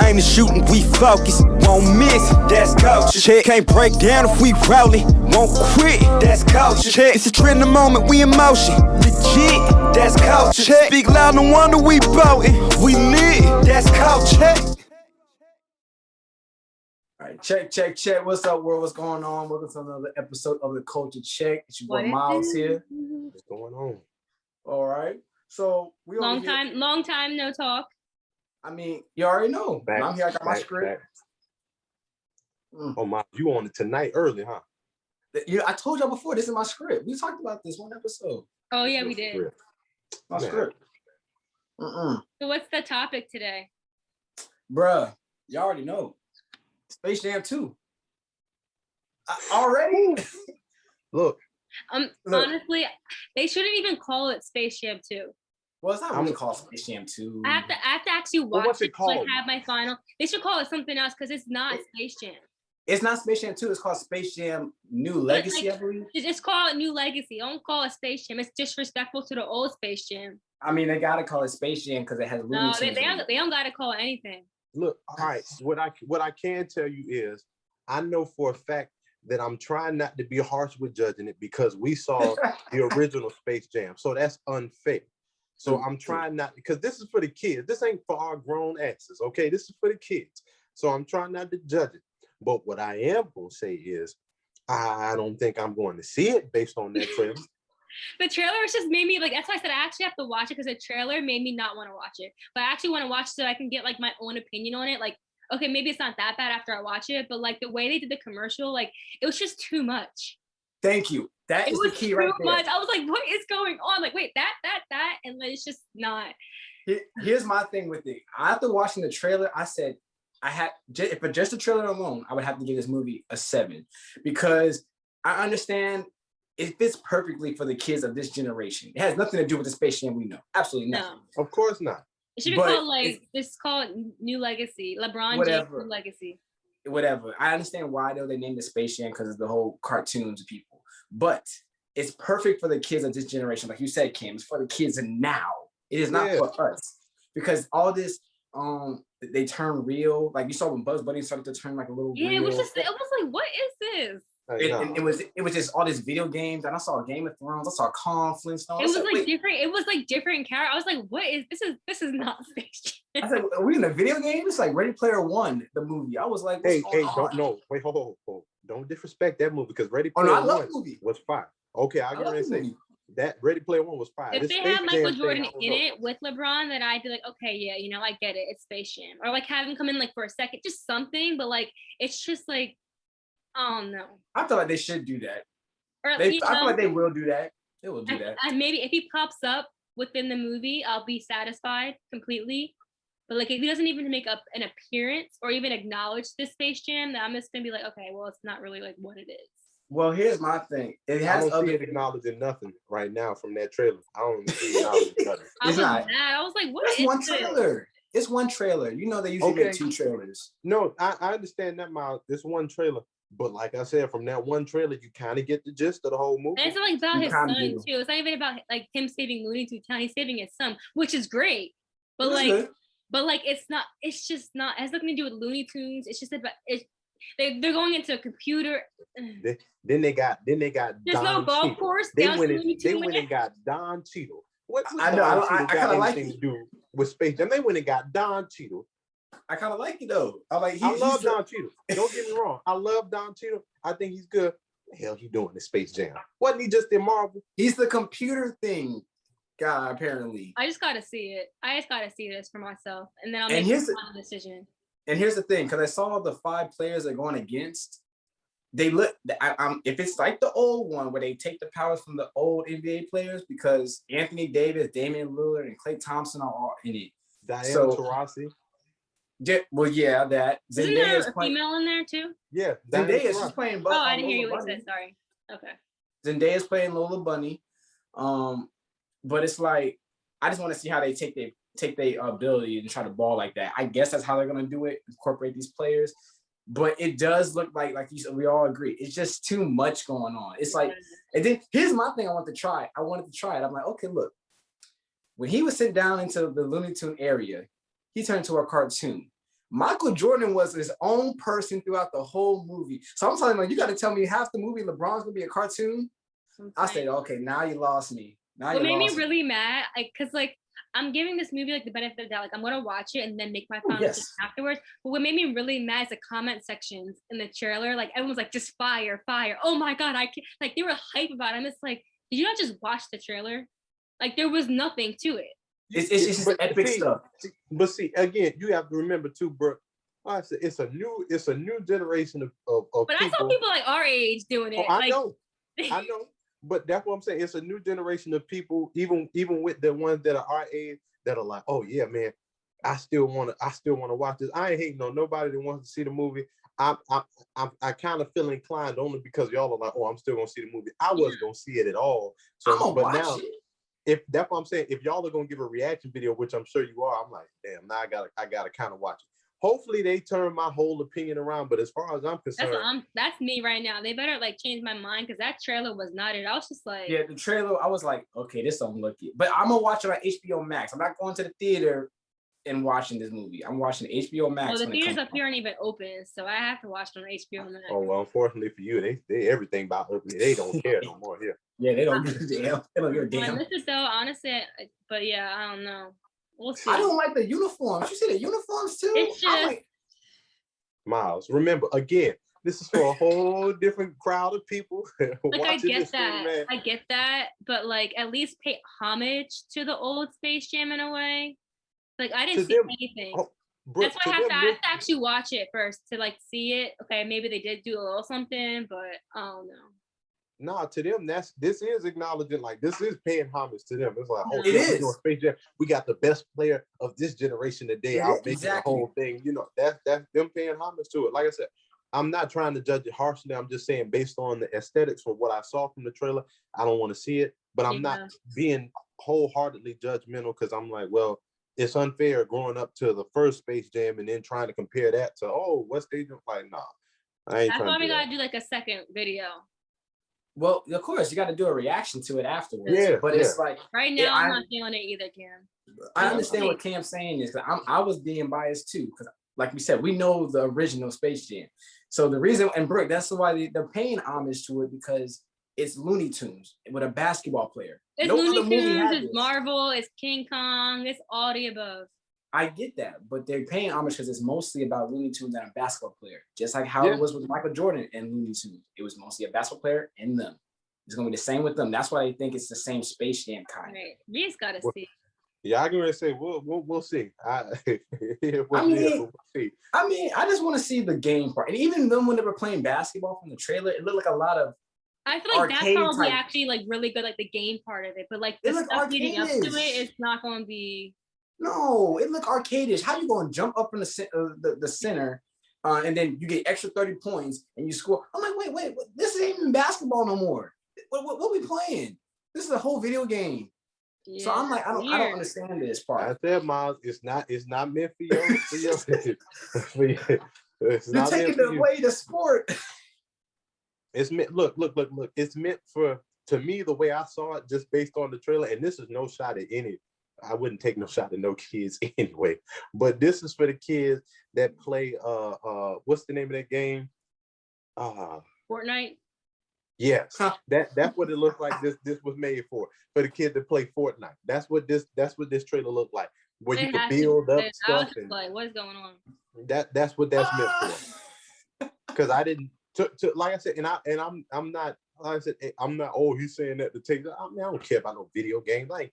came to shooting, we focus. Won't miss, that's culture. Check. Can't break down if we rowling. Won't quit, that's culture. Check. It's a trend, the moment we in motion. Legit, that's culture. Check. Speak loud, no wonder we boating. We lit, that's culture. All right, check. What's up, world? What's going on? Welcome to another episode of the Culture Check. It's your boy Miles here. What's going on? All right. So we long time no talk. I mean, you already know. I'm here. I got my script. Oh my, you on it tonight early, huh? I told y'all before. This is my script. We talked about this one episode. Oh yeah, we did. My script. So what's the topic today? Bruh, y'all already know. Space Jam 2. Already? Look. Honestly, they shouldn't even call it Space Jam 2. Well, it's not really called Space Jam 2. I have to actually watch it called? to have my final. They should call it something else because it's not Space Jam. It's not Space Jam 2. It's called Space Jam New Legacy, I believe. It's called New Legacy. Don't call it Space Jam. It's disrespectful to the old Space Jam. I mean, they gotta call it Space Jam because it has Looney Tunes. They don't gotta call it anything. Look, all right. What I can tell you is, I know for a fact that I'm trying not to be harsh with judging it because we saw the original Space Jam, so that's unfair. So I'm trying not, because this is for the kids. This ain't for our grown asses, okay? This is for the kids. So I'm trying not to judge it. But what I am gonna say is, I don't think I'm going to see it based on that trailer. The trailer just made me like, that's why I said I actually have to watch it because the trailer made me not want to watch it. But I actually want to watch it so I can get like my own opinion on it. Like, okay, maybe it's not that bad after I watch it, but like the way they did the commercial, like it was just too much. Thank you. That is the key right there. Much. I was like, what is going on? Like, wait, that, and it's just not. Here's my thing with it. After watching the trailer, I said, if for just the trailer alone, I would have to give this movie a 7 because I understand it fits perfectly for the kids of this generation. It has nothing to do with the Space Jam we know. Absolutely nothing. No. Of course not. It should be called it's called New Legacy. LeBron James New Legacy. Whatever. I understand why though they named it Space Jam because of the whole cartoons of people. But it's perfect for the kids of this generation. Like you said, Kim, it's for the kids and now. It is not for us. Because all this they turn real. Like you saw when Bugs Bunny started to turn like a little real. It was like, what is this? It was just all these video games, and I saw Game of Thrones, I saw Flintstones. It was like different. It was like different character. I was like, what is this? This is not Space Jam. I said, are we in a video game? It's like Ready Player One, the movie. I was like, don't disrespect that movie because Ready Player One was fire. Okay, I gotta say that Ready Player One was fire. If they had Michael Jordan in it with LeBron, then I'd be like, okay, yeah, I get it. It's Space Jam, or like have him come in like for a second, just something. But like, it's just like. Oh no! I feel like they should do that. I feel like they will do that. They will do that. Maybe if he pops up within the movie, I'll be satisfied completely. But like if he doesn't even make up an appearance or even acknowledge this Space Jam, then I'm just gonna be like, okay, well, it's not really like what it is. Well, here's my thing. It has I don't see it acknowledging nothing right now from that trailer. I don't see it acknowledging nothing. I was like, what is one trailer? It's one trailer. You know they usually make 2 trailers. No, I understand that, Miles. It's one trailer. But like I said, from that one trailer, you kind of get the gist of the whole movie. And it's not like about his son too. It's not even about like him saving Looney Tunes. He's saving his son, which is great. But it's not. It's just not. It has nothing to do with Looney Tunes. It's just about it. They're going into a computer. Then they got. There's Don no golf Cheadle. course. They went and got Don Cheadle. What's I know. I kind of like anything to do with Space Jam? They went and got Don Cheadle. I kind of like it though. I love Don Cheadle. Don't get me wrong. I love Don Cheadle. I think he's good. What the hell he doing in Space Jam? Wasn't he just in Marvel? He's the computer thing guy, apparently. I just gotta see it. I just gotta see this for myself, and then I'll make a final decision. And here's the thing, because I saw the 5 players they're going against. They look. If it's like the old one where they take the powers from the old NBA players, because Anthony Davis, Damian Lillard, and Klay Thompson are all in it. Diana Taurasi. Well, yeah, that. Isn't there a female in there too? Yeah, Zendaya. She's playing. Oh, I didn't hear you what you said. Sorry. Okay. Zendaya's playing Lola Bunny, but it's like I just want to see how they take their ability and try to ball like that. I guess that's how they're gonna do it. Incorporate these players, but it does look like you said. We all agree it's just too much going on. It's like, and then here's my thing. I wanted to try it. I'm like, okay, look. When he was sitting down into the Looney Tune area, he turned into a cartoon. Michael Jordan was his own person throughout the whole movie. So I'm telling you, like, you got to tell me half the movie LeBron's gonna be a cartoon. I said, okay, now you lost me. What made me really mad, like, cause like I'm giving this movie like the benefit of the doubt, like I'm gonna watch it and then make my final decision afterwards. But what made me really mad is the comment sections in the trailer. Like everyone's like, just fire, fire. Oh my god, I can't. Like they were hype about it. I'm just like, did you not just watch the trailer? Like there was nothing to it. It's just epic stuff. But see, again, you have to remember too, Brooke. I said it's a new generation of But people. I saw people like our age doing it. Oh, I know. But that's what I'm saying. It's a new generation of people, even with the ones that are our age, that are like, oh yeah, man, I still want to watch this. I ain't hating on nobody that wants to see the movie. I kind of feel inclined only because y'all are like, oh, I'm still gonna see the movie. I wasn't gonna see it at all. So, but now, if that's what I'm saying, if y'all are gonna give a reaction video, which I'm sure you are, I'm like, damn, now I gotta kind of watch it. Hopefully they turn my whole opinion around, but as far as I'm concerned, that's me right now. They better like change my mind because that trailer was not it. I was just like, yeah, the trailer. I was like, okay, this don't look it. But I'm gonna watch it on HBO Max. I'm not going to the theater and watching this movie. I'm watching HBO Max. Well, the theaters up here aren't even open, so I have to watch it on HBO Max. Oh well, unfortunately for you, they everything about opening. They don't care no more here. Yeah, they don't give a damn. They don't give a damn. I miss it though, honestly. But yeah, I don't know. We'll see. I don't like the uniforms. You see the uniforms too? It's just like, Miles, remember, again, this is for a whole different crowd of people. Like I get that. I get that. But like at least pay homage to the old Space Jam in a way. Like I didn't see anything. That's why I have to actually watch it first to like see it. Okay, maybe they did do a little something, but I don't know. Nah, to them, this is acknowledging, like this is paying homage to them. It's like, oh, it is. Space Jam. We got the best player of this generation today out making the whole thing. You know, that's them paying homage to it. Like I said, I'm not trying to judge it harshly. I'm just saying based on the aesthetics from what I saw from the trailer, I don't want to see it. But I'm not being wholeheartedly judgmental because I'm like, well, it's unfair growing up to the first Space Jam and then trying to compare that to what Space Jam. Like, nah, I ain't. That's why we gotta do like a second video. Well, of course, you got to do a reaction to it afterwards. Yeah, but it's like right now, I'm not feeling it either, Cam. I understand what Cam's saying is because I was being biased too because, like we said, we know the original Space Jam. So the reason, and Brooke, that's why they're paying homage to it because it's Looney Tunes with a basketball player. It's Looney Tunes, it's Marvel, it's King Kong, it's all the above. I get that, but they're paying homage because it's mostly about Looney Tunes and a basketball player, just like how it was with Michael Jordan and Looney Tunes. It was mostly a basketball player and them. It's gonna be the same with them. That's why I think it's the same Space Jam kind. Right. We just gotta see. Yeah, I can really say we'll see. We'll see. I mean, I just want to see the game part, and even then when they were playing basketball from the trailer, it looked like a lot of. I feel like that's probably actually like really good, like the game part of it, but like the stuff leading up to it, it's not going to be. No, it looked arcade-ish. How you going to jump up in the center, and then you get extra 30 points and you score? I'm like, wait, this ain't even basketball no more. What we playing? This is a whole video game. Yeah, so I'm like, I don't understand this part. I said, Miles, it's not meant for you. You're taking away the sport. It's meant. Look. It's meant for, to me, the way I saw it, just based on the trailer. And this is no shot at any. I wouldn't take no shot at no kids anyway. But this is for the kids that play. What's the name of that game? Fortnite. Yes, that's what it looks like. This was made for the kids that play Fortnite. That's what this trailer looked like, where you can build up stuff. And like, what's going on? That's what that's meant for. Because I didn't, like I said, and I'm not. Like I said, I'm not. Oh, he's saying that to take. I don't care about no video game. Like,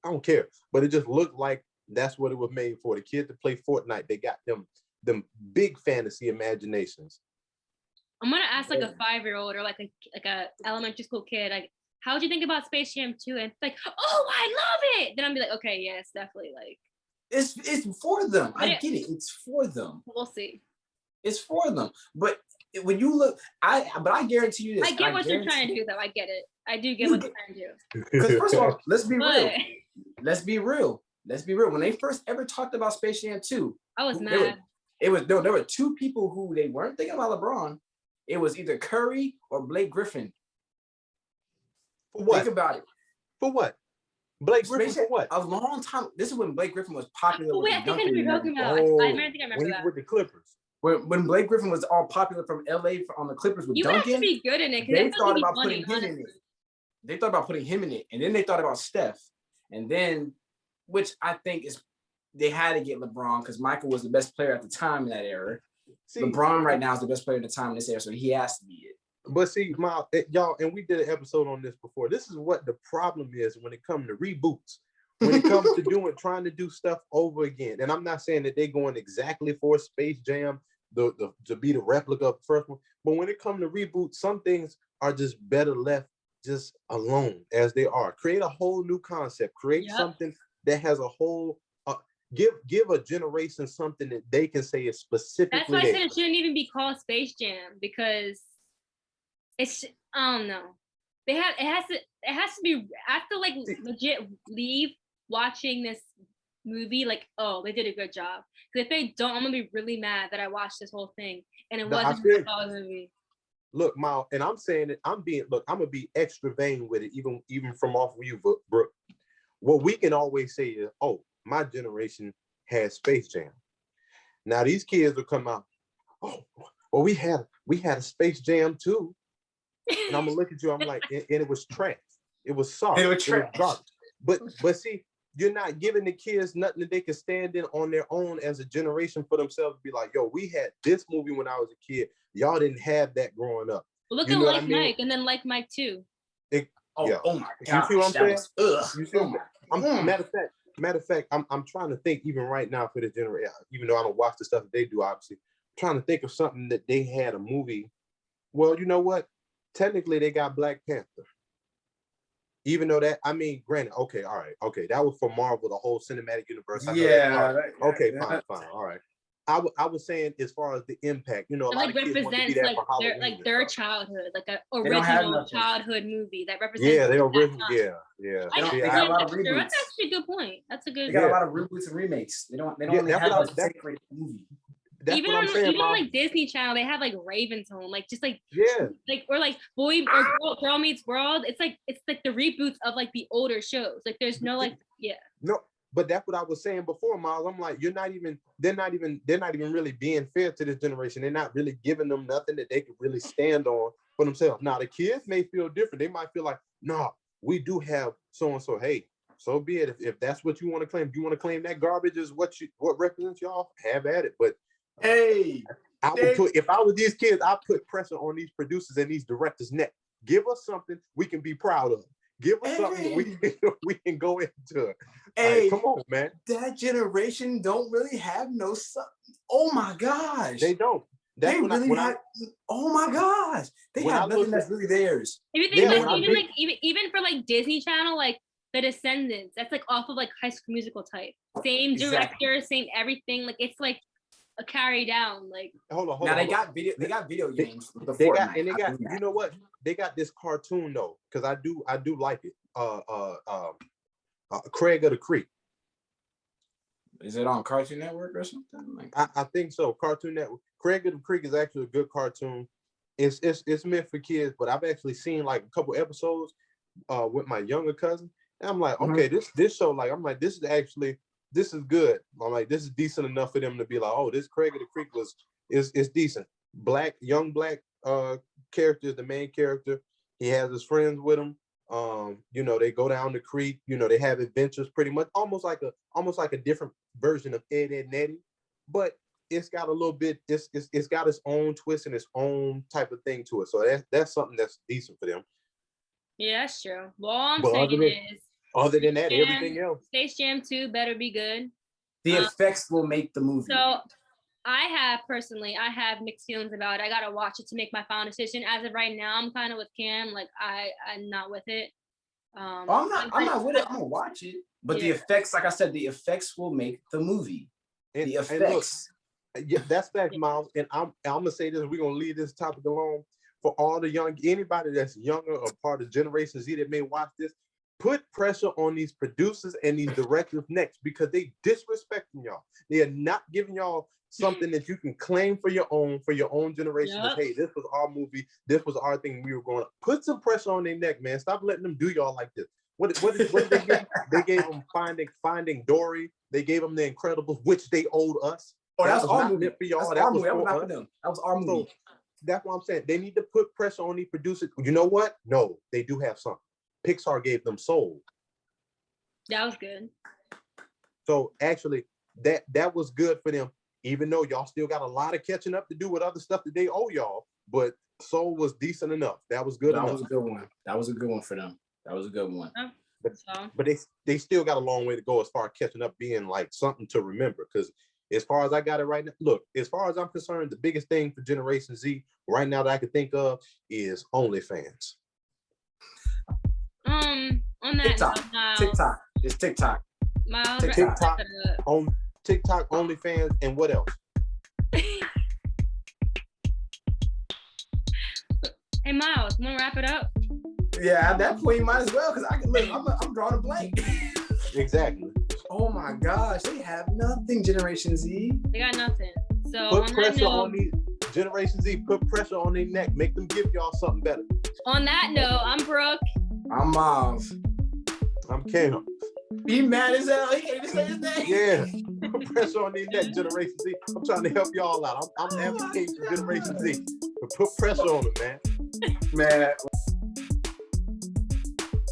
I don't care. But it just looked like that's what it was made for. The kids that play Fortnite, they got them big fantasy imaginations. I'm gonna ask like a 5-year-old or like a elementary school kid, like, how'd you think about Space Jam 2? And it's like, oh, I love it. Then I'll be like, okay, yeah, it's definitely like it's for them. I get it. It's for them. We'll see. It's for them. But when you look, I guarantee you this. I get what you're trying to do, though. I get it. I do get what you're trying to do. Because first of all, let's be real. When they first ever talked about Space Jam 2, I was mad. There were two people who they weren't thinking about LeBron. It was either Curry or Blake Griffin. For what? Think about it. For what? Blake Griffin Space Jam, for what? a long time. This is when Blake Griffin was popular. Oh, with wait, the I think I know dunking what you're and talking everything. about. Oh, I think I remember when he that. with the Clippers. When Blake Griffin was all popular from LA on the Clippers with You would have to dunking, be good in it because they that's thought gonna be about funny, putting him honestly. in it. They thought about putting him in it, and then they thought about Steph, and then, which I think is, they had to get LeBron because Michael was the best player at the time in that era. See, LeBron right now is the best player at the time in this era, so he has to be it. but see, y'all, and we did an episode on this before. This is what the problem is when it comes to reboots. When it comes to trying to do stuff over again. And I'm not saying that they're going exactly for Space Jam to be the replica of the first one. But when it comes to reboots, some things are just better left just alone as they are. Create a whole new concept. Create something that has a whole give a generation something that they can say is specifically. That's why I said it shouldn't even be called Space Jam because it's, I don't know. It has to be, I have to like legit leave watching this movie like, oh, they did a good job. Because if they don't, I'm gonna be really mad that I watched this whole thing and it wasn't a movie. Look, Miles, and I'm saying it, I'm gonna be extra vain with it, even from off of you, Brooke. What we can always say is, oh, my generation had Space Jam. Now these kids will come out, oh, well, we had a Space Jam too. And I'm gonna look at you, I'm like, and it was trash. It was soft. It was trash. But see, you're not giving the kids nothing that they can stand in on their own as a generation for themselves to be like, yo, we had this movie when I was a kid. Y'all didn't have that growing up. Well, look at Like Mike and then Like Mike too. Oh my God. You see what I'm saying? You see Matter of fact, I'm trying to think even right now for the generation, even though I don't watch the stuff that they do, obviously, I'm trying to think of something that they had a movie. Well, you know what? Technically, they got Black Panther. Even though that, I mean, granted, okay, all right, okay, that was for Marvel, the whole cinematic universe. Fine, all right. I was saying as far as the impact, you know, a lot of kids want to be there for Halloween, their childhood, like an original childhood movie that represents. Yeah, they original. Yeah. They got a lot of reboots. That's actually a good point. That's a good. They got a lot of reboots and remakes. They don't only have a great movie. That's even what I'm saying, even on like Disney Channel, they have like Raven's Home, like just like or like Boy or Girl Meets World. It's like the reboots of like the older shows. Like there's no like No, but that's what I was saying before, Miles. I'm like, they're not even really being fair to this generation. They're not really giving them nothing that they can really stand on for themselves. Now the kids may feel different. They might feel like, no, we do have so and so. Hey, so be it. If that's what you want to claim, if you want to claim that garbage is what represents y'all, have at it. But hey, if I was these kids, I put pressure on these producers and these directors' neck. Give us something we can be proud of. Give us something we can go into. Hey, like, come on, man. That generation don't really have no. Oh my gosh, they don't. They really have. Oh my gosh, they have nothing that's really theirs. If you think even for like Disney Channel, like The Descendants, that's like off of like High School Musical type. Same director, same everything. Like it's like a carry down. Like hold on. They got video games. They got you know what? They got this cartoon though, because I do like it. Craig of the Creek. Is it on Cartoon Network or something? I think so. Cartoon Network. Craig of the Creek is actually a good cartoon. It's meant for kids, but I've actually seen like a couple episodes with my younger cousin, and I'm like, okay, this show, like, I'm like, this is good. I'm like, this is decent enough for them to be like, oh, this Craig of the Creek is decent. Young black character is the main character. He has his friends with him. You know, they go down the creek, you know, they have adventures pretty much almost like a different version of Ed, Edd n Eddy, but it's got a little bit, it's got its own twist and its own type of thing to it. So that's something that's decent for them. Yeah, that's true. Well, all I'm saying is other than that, everything else. Space Jam 2 better be good. The effects will make the movie. So I have mixed feelings about it. I gotta watch it to make my final decision. As of right now, I'm kind of with Cam. Like I'm not with it. I'm not with it. I'm gonna watch it. But the effects, like I said, the effects will make the movie. The effects. And look, that's facts, Miles. And I'm gonna say this. We're gonna leave this topic alone for all the anybody that's younger or part of Generation Z that may watch this. Put pressure on these producers and these directors next, because they disrespecting y'all. They are not giving y'all something that you can claim for your own generation. Yep. Hey, this was our movie. This was our thing. We were going to put some pressure on their neck, man. Stop letting them do y'all like this. What did they give? They gave them Finding Dory. They gave them The Incredibles, which they owed us. Oh, that was our not movie. meant for y'all. That was for not for us. them. That was our movie. So that's what I'm saying. They need to put pressure on the producers. You know what? No, they do have something. Pixar gave them Soul. That was good. So actually, that was good for them. Even though y'all still got a lot of catching up to do with other stuff that they owe y'all, but Soul was decent enough. That was good enough. That was a good one. That was a good one for them. That was a good one. But they still got a long way to go as far as catching up being like something to remember. Because as far as I got it right now, look, as far as I'm concerned, the biggest thing for Generation Z right now that I can think of is OnlyFans. On that TikTok. note, TikTok. It's TikTok. Miles, TikTok, TikTok, OnlyFans, and what else? Hey Miles, wanna wrap it up? Yeah, at that point you might as well, because I can look. I'm drawing a blank. Exactly. Oh my gosh, they have nothing, Generation Z. They got nothing. So Put on that pressure note, on these Generation Z. Put pressure on their neck. Make them give y'all something better. on that note, I'm Brooke. I'm Miles. I'm Cam. He mad as hell. He can't even say his name. Yeah. Put pressure on their neck, Generation Z. I'm trying to help y'all out. I'm advocating for Generation Z. But put pressure on them, man. Man.